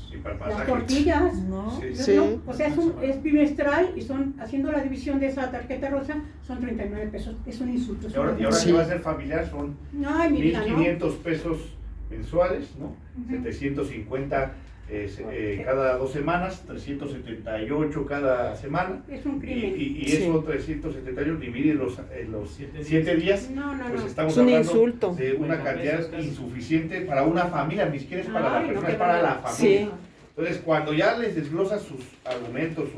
Sí, para el las pasaje. tortillas. No. Sí. No, Sí. no, o sea, es bimestral y son, haciendo la división de esa tarjeta rosa, son 39 pesos. Es un insulto. Es Y ahora, una y ahora Sí. que va a ser familiar son Ay, mi vida, ¿no? 1.500 pesos mensuales, ¿no? Ujú. 750 cada 2 semanas, 378 cada semana. Es un crimen. Y Sí. eso 378 dividido en los 7 días, No. pues estamos Es un hablando insulto. de una cantidad insuficiente para una familia, ni siquiera es para la Ay, no, persona, qué es para la barbaridad. familia. Sí. Entonces, cuando ya les desglosas sus argumentos,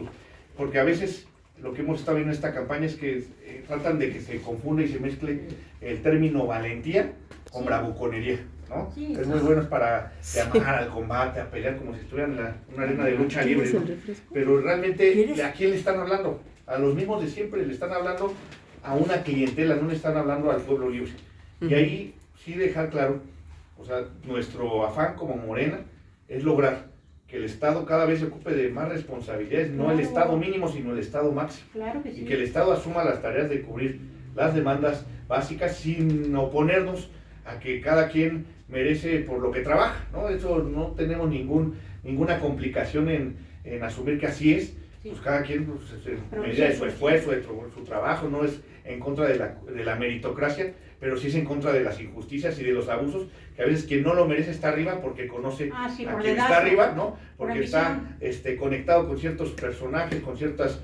porque a veces lo que hemos estado viendo en esta campaña es que tratan de que se confunda y se mezcle el término valentía con Sí. bravuconería, ¿no? Sí. Es muy bueno para llamar al combate, a pelear como si estuvieran en una arena de lucha libre, ¿Quieres ¿no? el refresco? Pero realmente, ¿Quieres? ¿a quién le están hablando? A los mismos de siempre, le están hablando a una clientela, no le están hablando al pueblo libre. Y Ujú. ahí sí dejar claro, o sea, nuestro afán como Morena es lograr que el Estado cada vez se ocupe de más responsabilidades, no el Claro. Estado mínimo, sino el Estado máximo. Claro que sí. Y que el Estado asuma las tareas de cubrir las demandas básicas sin oponernos a que cada quien merece por lo que trabaja, ¿no? Eso no tenemos ninguna complicación en asumir que así es. Sí. Pues cada quien, pues, en Pero medida de sí, su esfuerzo, de su trabajo, no es en contra de la meritocracia, pero sí es en contra de las injusticias y de los abusos, que a veces quien no lo merece está arriba porque conoce Ah, sí, a por quien dedazo, está arriba, ¿no? por Porque está ambición. conectado con ciertos personajes, con ciertos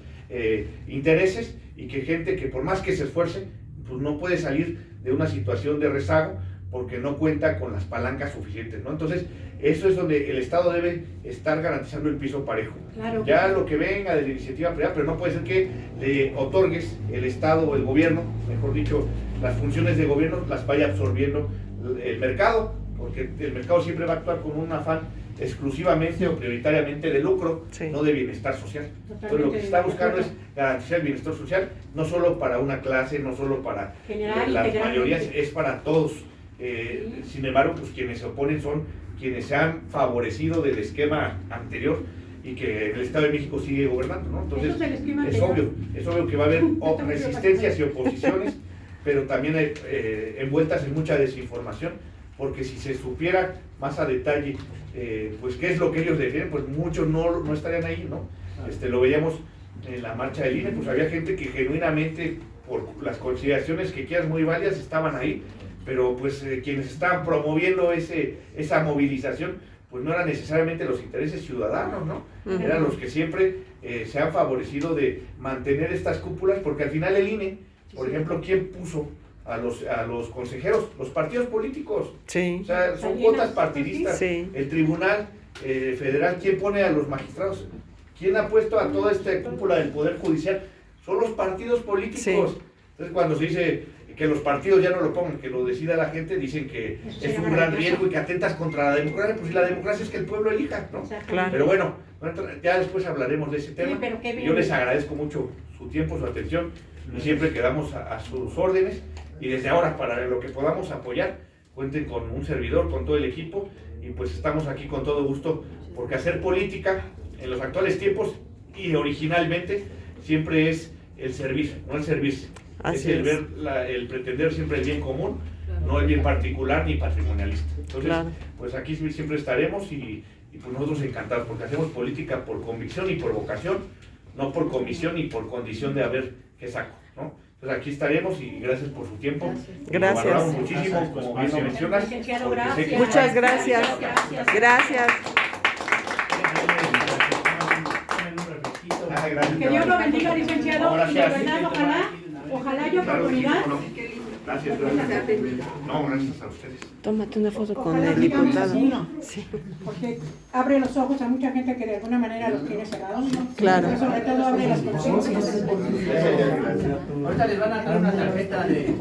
intereses, y que gente que por más que se esfuerce, pues no puede salir de una situación de rezago porque no cuenta con las palancas suficientes, ¿no? Entonces, eso es donde el Estado debe estar garantizando el piso parejo. Claro. Ya lo que venga de la iniciativa privada, pero no puede ser que le otorgues el Estado o el gobierno, mejor dicho, las funciones de gobierno las vaya absorbiendo el mercado, porque el mercado siempre va a actuar con un afán exclusivamente o prioritariamente de lucro, Sí. no de bienestar social. Entonces, Totalmente lo que se está de buscando acuerdo. es garantizar el bienestar social, no solo para una clase, no solo para General, las integralmente. mayorías, es para todos. Sin embargo, pues quienes se oponen son quienes se han favorecido del esquema anterior y que el Estado de México sigue gobernando, ¿no? Entonces, Eso es el esquema es anterior. obvio que va a haber resistencias y oposiciones, pero también envueltas en mucha desinformación, porque si se supiera más a detalle, pues qué es lo que ellos defienden, pues muchos no estarían ahí, ¿no? Lo veíamos en la marcha del INE, pues había gente que genuinamente, por las consideraciones que quieras muy válidas, estaban ahí, pero pues quienes estaban promoviendo esa movilización, pues no eran necesariamente los intereses ciudadanos, ¿no? Ujú. Eran los que siempre se han favorecido de mantener estas cúpulas, porque al final el INE, por ejemplo, ¿quién puso a los consejeros? Los partidos políticos. Sí. O sea, son Salinas, cuotas partidistas. Sí. El Tribunal Federal, ¿quién pone a los magistrados? ¿Quién ha puesto a toda esta cúpula del Poder Judicial? son los partidos políticos. Sí. Entonces cuando se dice que los partidos ya no lo pongan, que lo decida la gente, dicen que es un gran riesgo y que atentas contra la democracia. Pues si la democracia es que el pueblo elija, ¿no? Claro. Pero bueno, ya después hablaremos de ese tema. Sí, pero qué bien. Yo les agradezco mucho su tiempo, su atención, y siempre quedamos a sus órdenes. Y desde ahora, para lo que podamos apoyar, cuenten con un servidor, con todo el equipo, y pues estamos aquí con todo gusto, porque hacer política en los actuales tiempos y originalmente siempre es el servir, no el servirse. Así es el es. ver, el pretender siempre el bien común, no el bien particular ni patrimonialista. Entonces, Claro. pues aquí siempre estaremos y pues nosotros encantados, porque hacemos política por convicción y por vocación, no por comisión y por condición de a ver qué saco, ¿no? Entonces aquí estaremos y gracias por su tiempo. Gracias. Lo valoramos muchísimo, como bien lo mencionas. Licenciado, porque sé que- gracias. Muchas gracias. Gracias. Ah, gracias. Que Dios lo bendiga, licenciado, y de verdad, ojalá haya Claro, sí, oportunidad. cómo no. Gracias, gracias. No, gracias a ustedes. Tómate una foto con Ojalá el sigamos diputado. así, ¿no? Sí. Porque abre los ojos a mucha gente que de alguna manera los tiene cerrados, ¿no? Claro. Pero sobre todo abre las conciencias. Ahorita les van a dar una tarjeta de